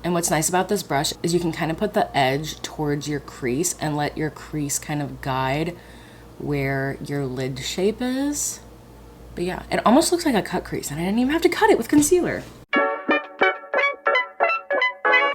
And what's nice about this brush is you can kind of put the edge towards your crease and let your crease kind of guide where your lid shape is. But yeah, it almost looks like a cut crease and I didn't even have to cut it with concealer.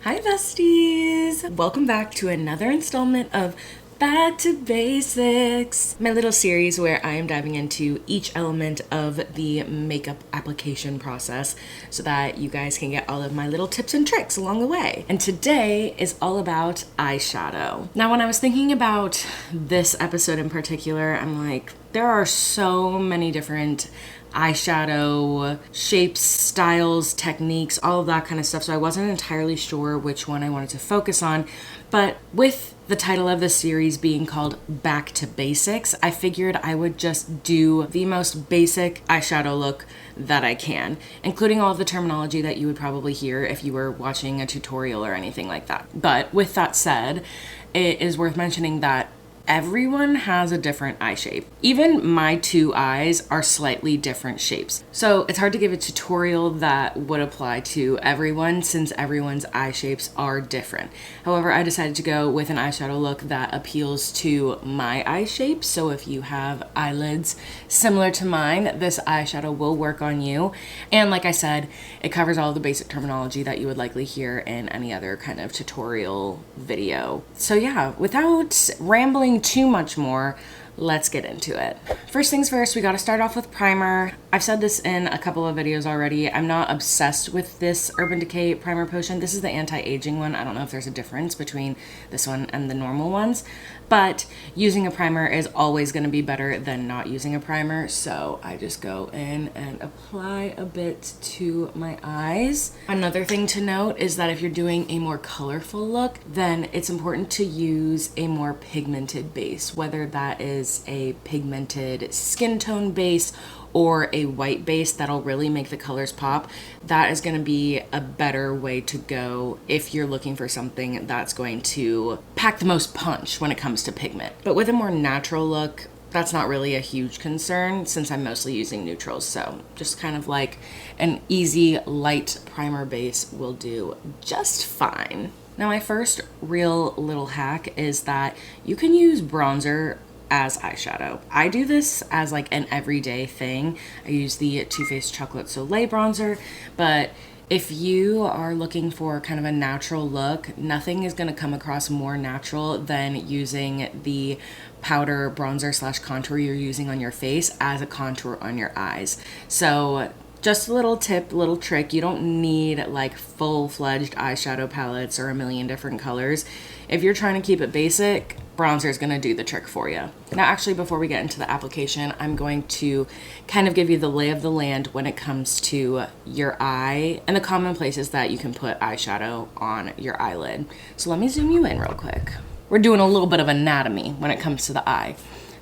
Hi besties! Welcome back to another installment of Back to Basics, my little series where I am diving into each element of the makeup application process so that you guys can get all of my little tips and tricks along the way. And today is all about eyeshadow. Now, when I was thinking about this episode in particular, I'm like, there are so many different eyeshadow shapes, styles, techniques, all of that kind of stuff. So I wasn't entirely sure which one I wanted to focus on. But with the title of this series being called Back to Basics, I figured I would just do the most basic eyeshadow look that I can, including all of the terminology that you would probably hear if you were watching a tutorial or anything like that. But with that said, it is worth mentioning that everyone has a different eye shape. Even my two eyes are slightly different shapes. So it's hard to give a tutorial that would apply to everyone since everyone's eye shapes are different. However, I decided to go with an eyeshadow look that appeals to my eye shape. So if you have eyelids similar to mine, this eyeshadow will work on you. And like I said, it covers all the basic terminology that you would likely hear in any other kind of tutorial video. So yeah, without rambling too much more, let's get into it. First things first, we got to start off with primer. I've said this in a couple of videos already. I'm not obsessed with this Urban Decay primer potion. This is the anti-aging one. I don't know if there's a difference between this one and the normal ones, but using a primer is always going to be better than not using a primer. So I just go in and apply a bit to my eyes. Another thing to note is that if you're doing a more colorful look, then it's important to use a more pigmented base, whether that is a pigmented skin tone base or a white base that'll really make the colors pop. That is going to be a better way to go if you're looking for something that's going to pack the most punch when it comes to pigment. But with a more natural look, that's not really a huge concern since I'm mostly using neutrals. So just kind of like an easy light primer base will do just fine. Now, my first real little hack is that you can use bronzer as eyeshadow. I do this as like an everyday thing. I use the Too Faced Chocolate Soleil bronzer, but if you are looking for kind of a natural look, nothing is going to come across more natural than using the powder bronzer slash contour you're using on your face as a contour on your eyes. So just a little tip, little trick. You don't need like full-fledged eyeshadow palettes or a million different colors. If you're trying to keep it basic, bronzer is going to do the trick for you. Now, actually, before we get into the application, I'm going to kind of give you the lay of the land when it comes to your eye and the common places that you can put eyeshadow on your eyelid. So let me zoom you in real quick. We're doing a little bit of anatomy when it comes to the eye.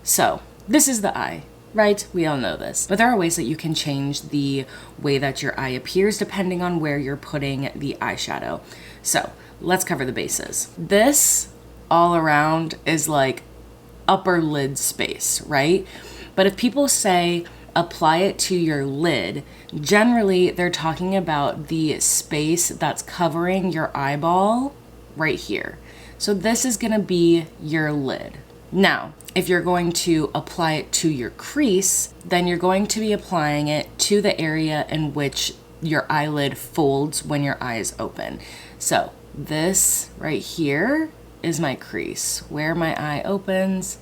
So this is the eye, right? We all know this. But there are ways that you can change the way that your eye appears depending on where you're putting the eyeshadow. So let's cover the bases. This all around is like upper lid space, right? But if people say apply it to your lid, generally they're talking about the space that's covering your eyeball right here. So this is going to be your lid. Now, if you're going to apply it to your crease, then you're going to be applying it to the area in which your eyelid folds when your eyes open. So this right here is my crease. Where my eye opens,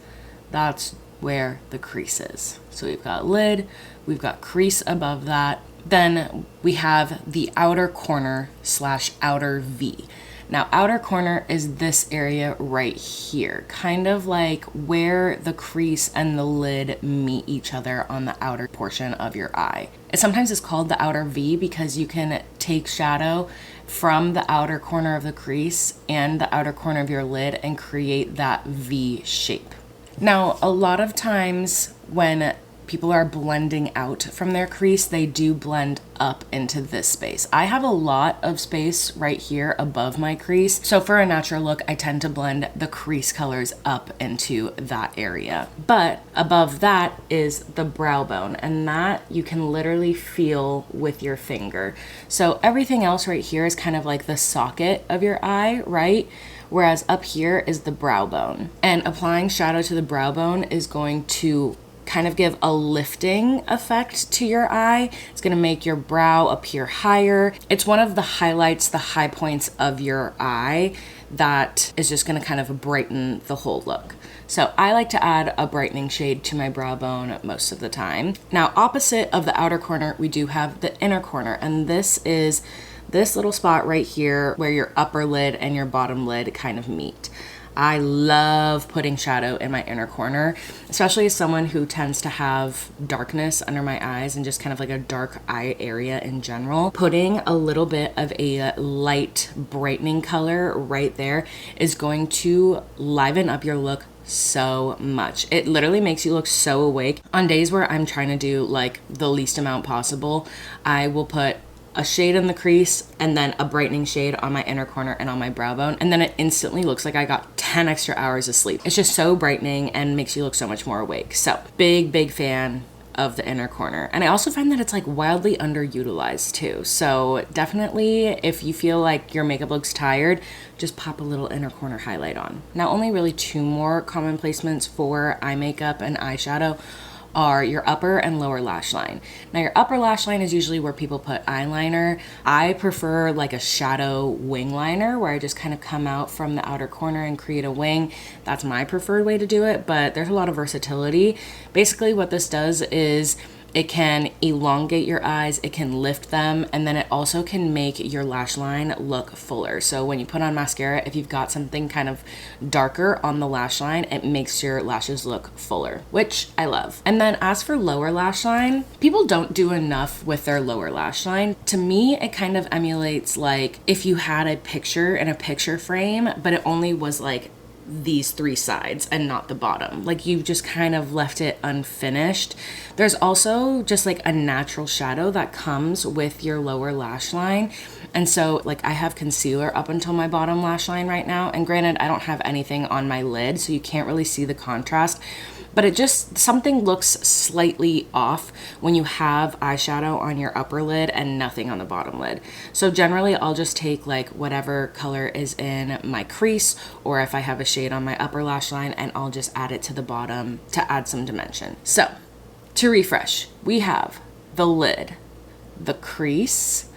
that's where the crease is. So we've got lid, we've got crease above that. Then we have the outer corner slash outer V. Now, outer corner is this area right here, kind of like where the crease and the lid meet each other on the outer portion of your eye. Sometimes it's called the outer V because you can take shadow from the outer corner of the crease and the outer corner of your lid and create that V shape. Now, a lot of times when people are blending out from their crease, they do blend up into this space. I have a lot of space right here above my crease. So for a natural look, I tend to blend the crease colors up into that area. But above that is the brow bone, and that you can literally feel with your finger. So everything else right here is kind of like the socket of your eye, right? Whereas up here is the brow bone. And applying shadow to the brow bone is going to kind of give a lifting effect to your eye. It's gonna make your brow appear higher. It's one of the highlights, the high points of your eye that is just gonna kind of brighten the whole look. So I like to add a brightening shade to my brow bone most of the time. Now, opposite of the outer corner, we do have the inner corner, and this is this little spot right here where your upper lid and your bottom lid kind of meet. I love putting shadow in my inner corner, especially as someone who tends to have darkness under my eyes and just kind of like a dark eye area in general. Putting a little bit of a light brightening color right there is going to liven up your look so much. It literally makes you look so awake. On days where I'm trying to do like the least amount possible, I will put a shade in the crease and then a brightening shade on my inner corner and on my brow bone, and then it instantly looks like I got 10 extra hours of sleep. It's just so brightening and makes you look so much more awake. So big fan of the inner corner. And I also find that it's like wildly underutilized too. So definitely if you feel like your makeup looks tired, just pop a little inner corner highlight on. Now, only really two more common placements for eye makeup and eyeshadow are your upper and lower lash line. Now, your upper lash line is usually where people put eyeliner. I prefer like a shadow wing liner where I just kind of come out from the outer corner and create a wing. That's my preferred way to do it, but there's a lot of versatility. Basically, what this does is it can elongate your eyes, it can lift them, and then it also can make your lash line look fuller. So when you put on mascara, if you've got something kind of darker on the lash line, it makes your lashes look fuller, which I love. And then as for lower lash line, people don't do enough with their lower lash line. To me, it kind of emulates like if you had a picture in a picture frame, but it only was like these three sides and not the bottom. Like you've just kind of left it unfinished. There's also just like a natural shadow that comes with your lower lash line. And so like I have concealer up until my bottom lash line right now. And granted, I don't have anything on my lid, so you can't really see the contrast. But it just, something looks slightly off when you have eyeshadow on your upper lid and nothing on the bottom lid. So generally I'll just take like whatever color is in my crease, or if I have a shade on my upper lash line, and I'll just add it to the bottom to add some dimension. So to refresh, we have the lid, the crease,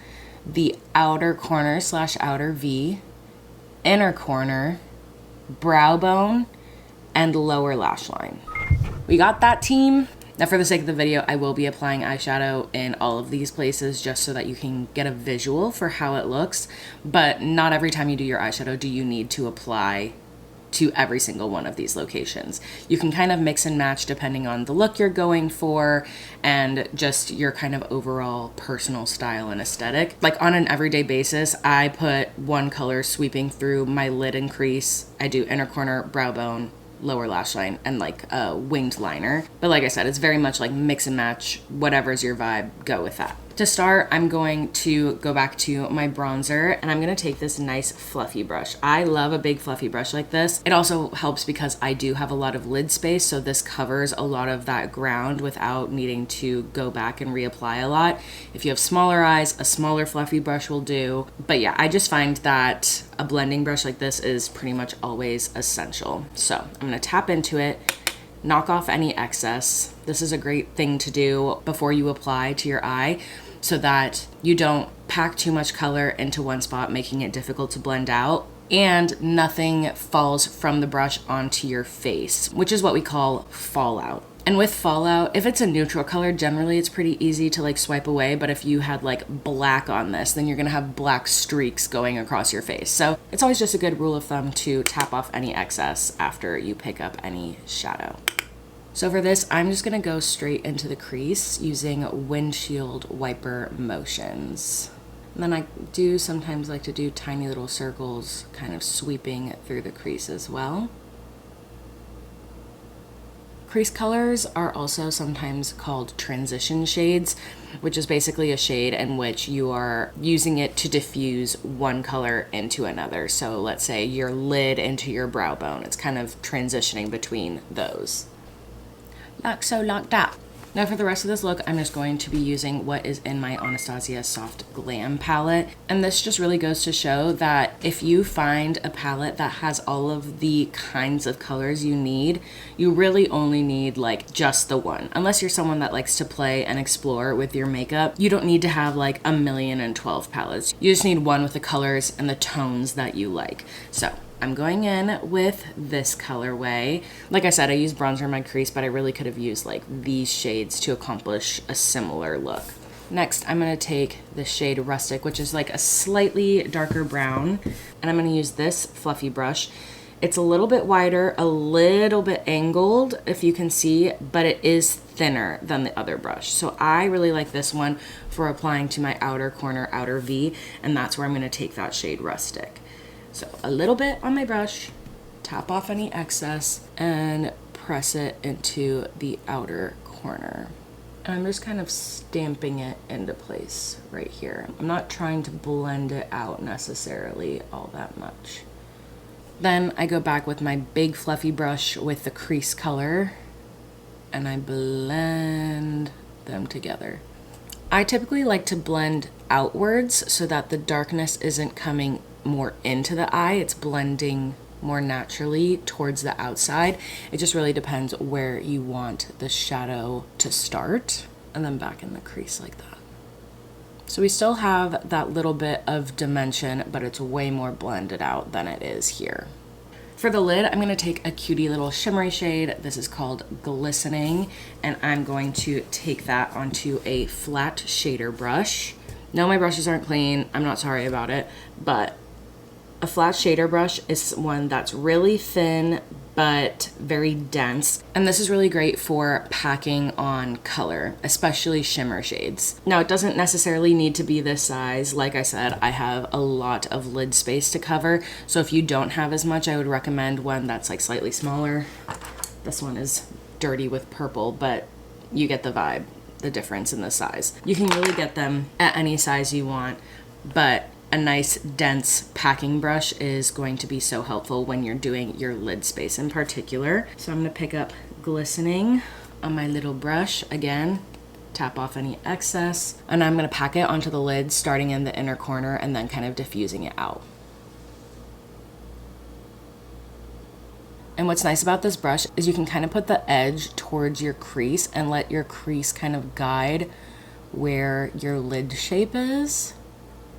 the outer corner / outer V, inner corner, brow bone, and lower lash line. We got that, team. Now, for the sake of the video, I will be applying eyeshadow in all of these places just so that you can get a visual for how it looks. But not every time you do your eyeshadow do you need to apply to every single one of these locations. You can kind of mix and match depending on the look you're going for and just your kind of overall personal style and aesthetic. Like on an everyday basis, I put one color sweeping through my lid and crease. I do inner corner, brow bone, lower lash line, and like a winged liner. But like I said, it's very much like mix and match, whatever's your vibe, go with that. To start, I'm going to go back to my bronzer, and I'm gonna take this nice fluffy brush. I love a big fluffy brush like this. It also helps because I do have a lot of lid space, so this covers a lot of that ground without needing to go back and reapply a lot. If you have smaller eyes, a smaller fluffy brush will do. But yeah, I just find that a blending brush like this is pretty much always essential. So I'm gonna tap into it, knock off any excess. This is a great thing to do before you apply to your eye so that you don't pack too much color into one spot, making it difficult to blend out, and nothing falls from the brush onto your face, which is what we call fallout. And with fallout, if it's a neutral color, generally it's pretty easy to like swipe away, but if you had like black on this, then you're gonna have black streaks going across your face. So it's always just a good rule of thumb to tap off any excess after you pick up any shadow. So for this, I'm just gonna go straight into the crease using windshield wiper motions. And then I do sometimes like to do tiny little circles, kind of sweeping through the crease as well. Crease colors are also sometimes called transition shades, which is basically a shade in which you are using it to diffuse one color into another. So let's say your lid into your brow bone. It's kind of transitioning between those. Like so, like that. Now for the rest of this look, I'm just going to be using what is in my Anastasia Soft Glam palette. And this just really goes to show that if you find a palette that has all of the kinds of colors you need, you really only need like just the one. Unless you're someone that likes to play and explore with your makeup, you don't need to have like 1,000,012 palettes. You just need one with the colors and the tones that you like. So I'm going in with this colorway. Like I said, I used bronzer in my crease, but I really could have used like these shades to accomplish a similar look. Next, I'm gonna take the shade Rustic, which is like a slightly darker brown, and I'm gonna use this fluffy brush. It's a little bit wider, a little bit angled, if you can see, but it is thinner than the other brush. So I really like this one for applying to my outer corner, outer V, and that's where I'm gonna take that shade Rustic. So a little bit on my brush, tap off any excess, and press it into the outer corner. And I'm just kind of stamping it into place right here. I'm not trying to blend it out necessarily all that much. Then I go back with my big fluffy brush with the crease color, and I blend them together. I typically like to blend outwards so that the darkness isn't coming more into the eye, it's blending more naturally towards the outside. It just really depends where you want the shadow to start, and then back in the crease like that. So we still have that little bit of dimension, but it's way more blended out than it is here. For the lid, I'm going to take a cutie little shimmery shade. This is called Glistening, and I'm going to take that onto a flat shader brush. No, my brushes aren't clean. I'm not sorry about it, but a flat shader brush is one that's really thin but very dense, and this is really great for packing on color, especially shimmer shades. Now, it doesn't necessarily need to be this size. Like I said, I have a lot of lid space to cover, so if you don't have as much, I would recommend one that's like slightly smaller. This one is dirty with purple, but you get the vibe, the difference in the size. You can really get them at any size you want, but a nice dense packing brush is going to be so helpful when you're doing your lid space in particular. So I'm gonna pick up Glistening on my little brush again, tap off any excess, and I'm gonna pack it onto the lid starting in the inner corner and then kind of diffusing it out. And what's nice about this brush is you can kind of put the edge towards your crease and let your crease kind of guide where your lid shape is.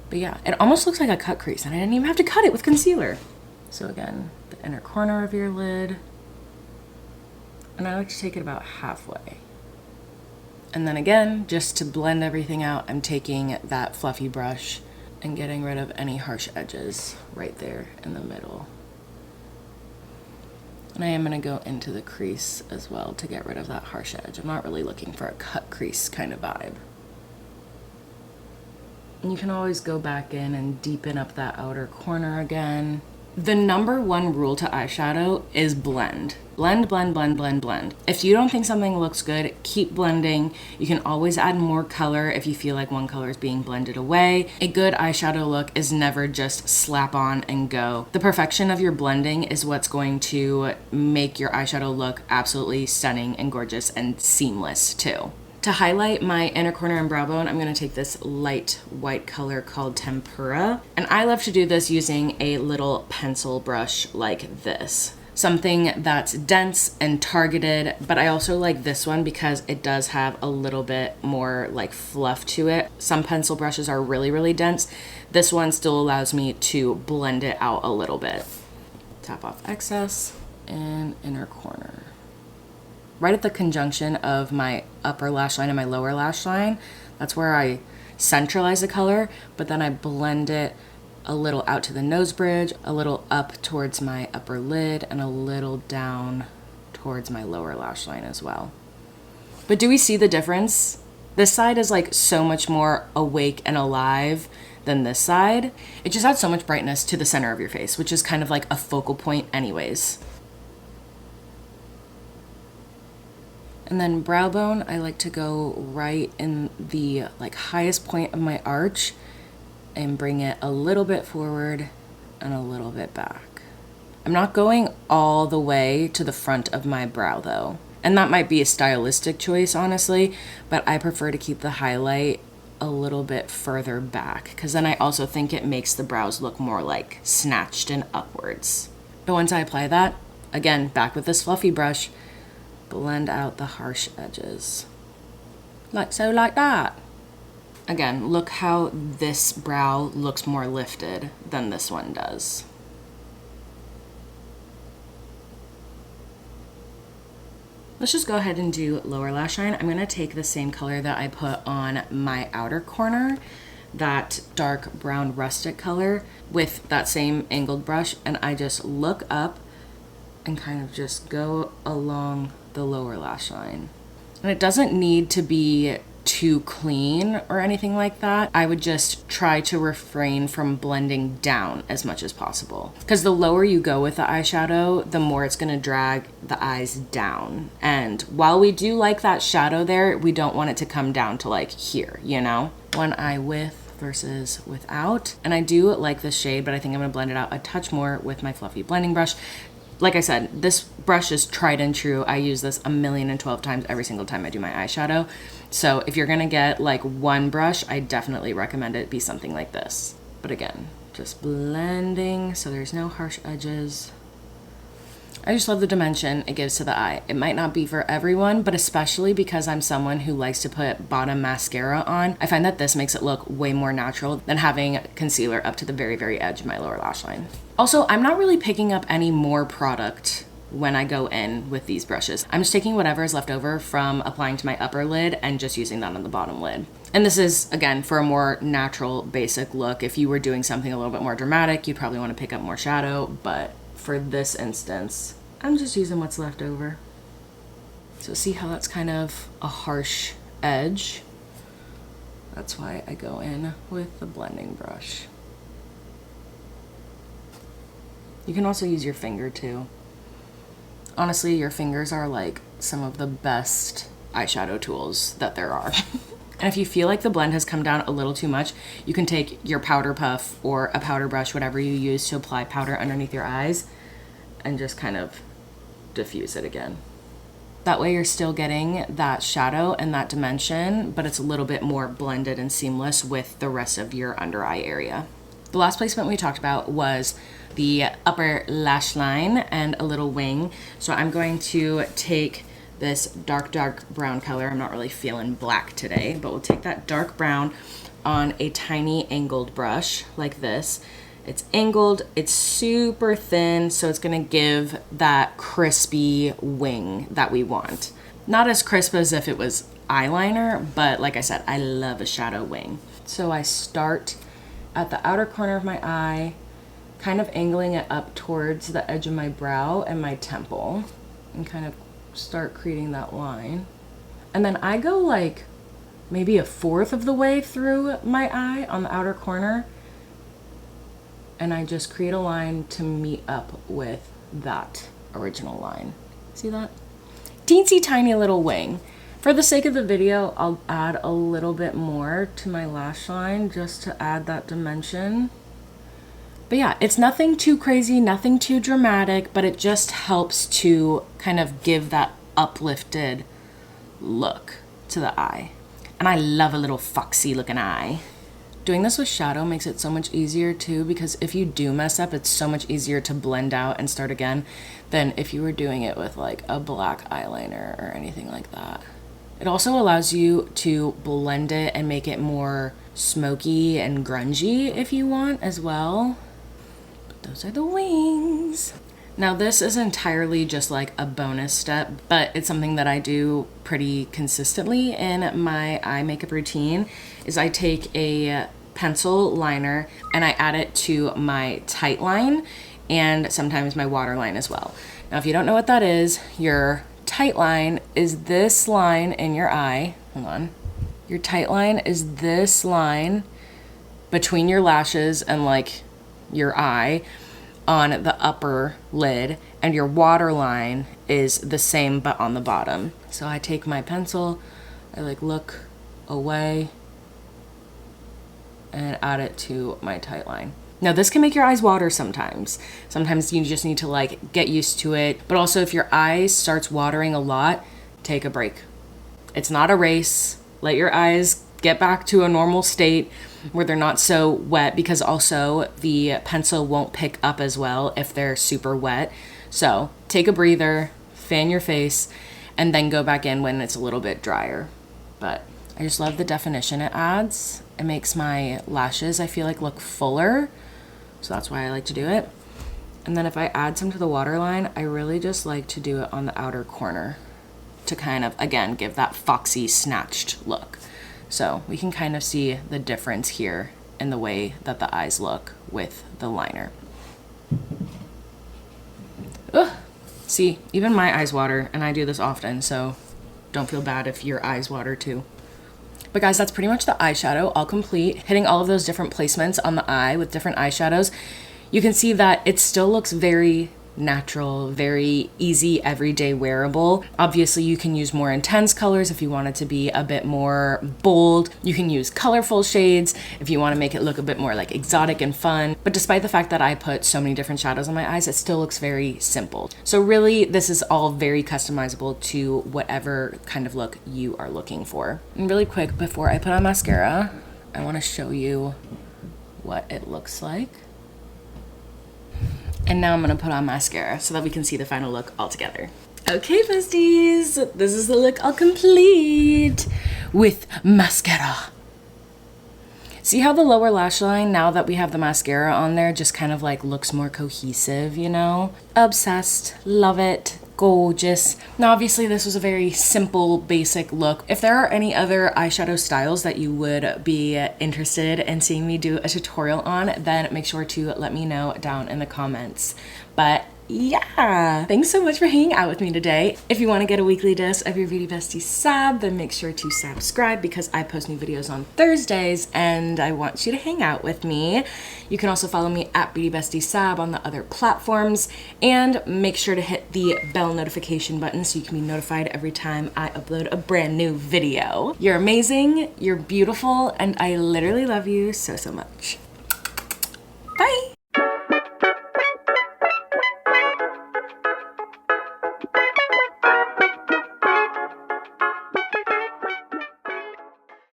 But yeah, it almost looks like a cut crease, and I didn't even have to cut it with concealer. So again, the inner corner of your lid. And I like to take it about halfway. And then again, just to blend everything out, I'm taking that fluffy brush and getting rid of any harsh edges right there in the middle. And I am gonna go into the crease as well to get rid of that harsh edge. I'm not really looking for a cut crease kind of vibe. You can always go back in and deepen up that outer corner again. The number one rule to eyeshadow is blend. Blend, blend, blend, blend, blend. If you don't think something looks good, keep blending. You can always add more color if you feel like one color is being blended away. A good eyeshadow look is never just slap on and go. The perfection of your blending is what's going to make your eyeshadow look absolutely stunning and gorgeous and seamless too. To highlight my inner corner and brow bone, I'm gonna take this light white color called Tempura. And I love to do this using a little pencil brush like this. Something that's dense and targeted, but I also like this one because it does have a little bit more like fluff to it. Some pencil brushes are really, really dense. This one still allows me to blend it out a little bit. Tap off excess and inner corner. Right at the conjunction of my upper lash line and my lower lash line, that's where I centralize the color, but then I blend it a little out to the nose bridge, a little up towards my upper lid, and a little down towards my lower lash line as well. But do we see the difference? This side is like so much more awake and alive than this side. It just adds so much brightness to the center of your face, which is kind of like a focal point anyways. And then brow bone, I like to go right in the like highest point of my arch and bring it a little bit forward and a little bit back. I'm not going all the way to the front of my brow though. And that might be a stylistic choice, honestly, but I prefer to keep the highlight a little bit further back because then I also think it makes the brows look more like snatched and upwards. But once I apply that, again, back with this fluffy brush, blend out the harsh edges. Like so, like that. Again, look how this brow looks more lifted than this one does. Let's just go ahead and do lower lash line. I'm gonna take the same color that I put on my outer corner, that dark brown rustic color, with that same angled brush, and I just look up and kind of just go along the lower lash line. And it doesn't need to be too clean or anything like that. I would just try to refrain from blending down as much as possible. Because the lower you go with the eyeshadow, the more it's gonna drag the eyes down. And while we do like that shadow there, we don't want it to come down to like here, you know? One eye with versus without. And I do like this shade, but I think I'm gonna blend it out a touch more with my fluffy blending brush. Like I said, this brush is tried and true. I use this 1,012 times every single time I do my eyeshadow. So if you're gonna get like one brush, I definitely recommend it be something like this. But again, just blending so there's no harsh edges. I just love the dimension it gives to the eye. It might not be for everyone, but especially because I'm someone who likes to put bottom mascara on, I find that this makes it look way more natural than having concealer up to the very, very edge of my lower lash line. Also, I'm not really picking up any more product when I go in with these brushes. I'm just taking whatever is left over from applying to my upper lid and just using that on the bottom lid. And this is, again, for a more natural, basic look. If you were doing something a little bit more dramatic, you'd probably want to pick up more shadow, but for this instance, I'm just using what's left over. So see how that's kind of a harsh edge? That's why I go in with the blending brush. You can also use your finger too. Honestly, your fingers are like some of the best eyeshadow tools that there are. And if you feel like the blend has come down a little too much, you can take your powder puff or a powder brush, whatever you use to apply powder underneath your eyes, and just kind of diffuse it again. That way you're still getting that shadow and that dimension, but it's a little bit more blended and seamless with the rest of your under eye area. The last placement we talked about was the upper lash line and a little wing. So I'm going to take this dark brown color. I'm not really feeling black today, but we'll take that dark brown on a tiny angled brush like this. It's angled, it's super thin, so it's gonna give that crispy wing that we want. Not as crisp as if it was eyeliner, but like I said, I love a shadow wing. So I start at the outer corner of my eye, kind of angling it up towards the edge of my brow and my temple, and kind of start creating that line. And then I go like maybe 1/4 of the way through my eye on the outer corner, and I just create a line to meet up with that original line. See that? Teensy tiny little wing. For the sake of the video, I'll add a little bit more to my lash line just to add that dimension. But yeah, it's nothing too crazy, nothing too dramatic, but it just helps to kind of give that uplifted look to the eye. And I love a little foxy looking eye. Doing this with shadow makes it so much easier too, because if you do mess up, it's so much easier to blend out and start again than if you were doing it with like a black eyeliner or anything like that. It also allows you to blend it and make it more smoky and grungy if you want as well. But those are the wings. Now this is entirely just like a bonus step, but it's something that I do pretty consistently in my eye makeup routine, is I take a pencil liner and I add it to my tight line and sometimes my waterline as well. Now if you don't know what that is, your tight line is this line in your eye. Hold on. Your tight line is this line between your lashes and like your eye on the upper lid, and your waterline is the same but on the bottom. So I take my pencil, I like look away and add it to my tight line. Now this can make your eyes water sometimes. Sometimes you just need to like get used to it. But also if your eyes starts watering a lot, take a break. It's not a race. Let your eyes get back to a normal state where they're not so wet, because also the pencil won't pick up as well if they're super wet. So take a breather, fan your face, and then go back in when it's a little bit drier. But I just love the definition it adds. It makes my lashes, I feel like, look fuller. So that's why I like to do it. And then if I add some to the waterline, I really just like to do it on the outer corner to kind of, again, give that foxy, snatched look. So we can kind of see the difference here in the way that the eyes look with the liner. Ugh. See, even my eyes water, and I do this often, so don't feel bad if your eyes water too. But guys, that's pretty much the eyeshadow all complete. Hitting all of those different placements on the eye with different eyeshadows, you can see that it still looks very natural, very easy, everyday wearable. Obviously, you can use more intense colors if you want it to be a bit more bold. You can use colorful shades if you want to make it look a bit more like exotic and fun. But despite the fact that I put so many different shadows on my eyes, it still looks very simple. So really, this is all very customizable to whatever kind of look you are looking for. And really quick, before I put on mascara, I want to show you what it looks like. And now I'm gonna put on mascara so that we can see the final look all together. Okay, besties, this is the look all complete with mascara. See how the lower lash line, now that we have the mascara on there, just kind of like looks more cohesive, you know? Obsessed, love it, gorgeous. Now obviously this was a very simple, basic look. If there are any other eyeshadow styles that you would be interested in seeing me do a tutorial on, then make sure to let me know down in the comments. But yeah, thanks so much for hanging out with me today. If you want to get a weekly dose of your Beauty Bestie Sab, then make sure to subscribe, because I post new videos on Thursdays and I want you to hang out with me. You can also follow me at Beauty Bestie Sab on the other platforms, and make sure to hit the bell notification button so you can be notified every time I upload a brand new video. You're amazing, you're beautiful, and I literally love you so, so much.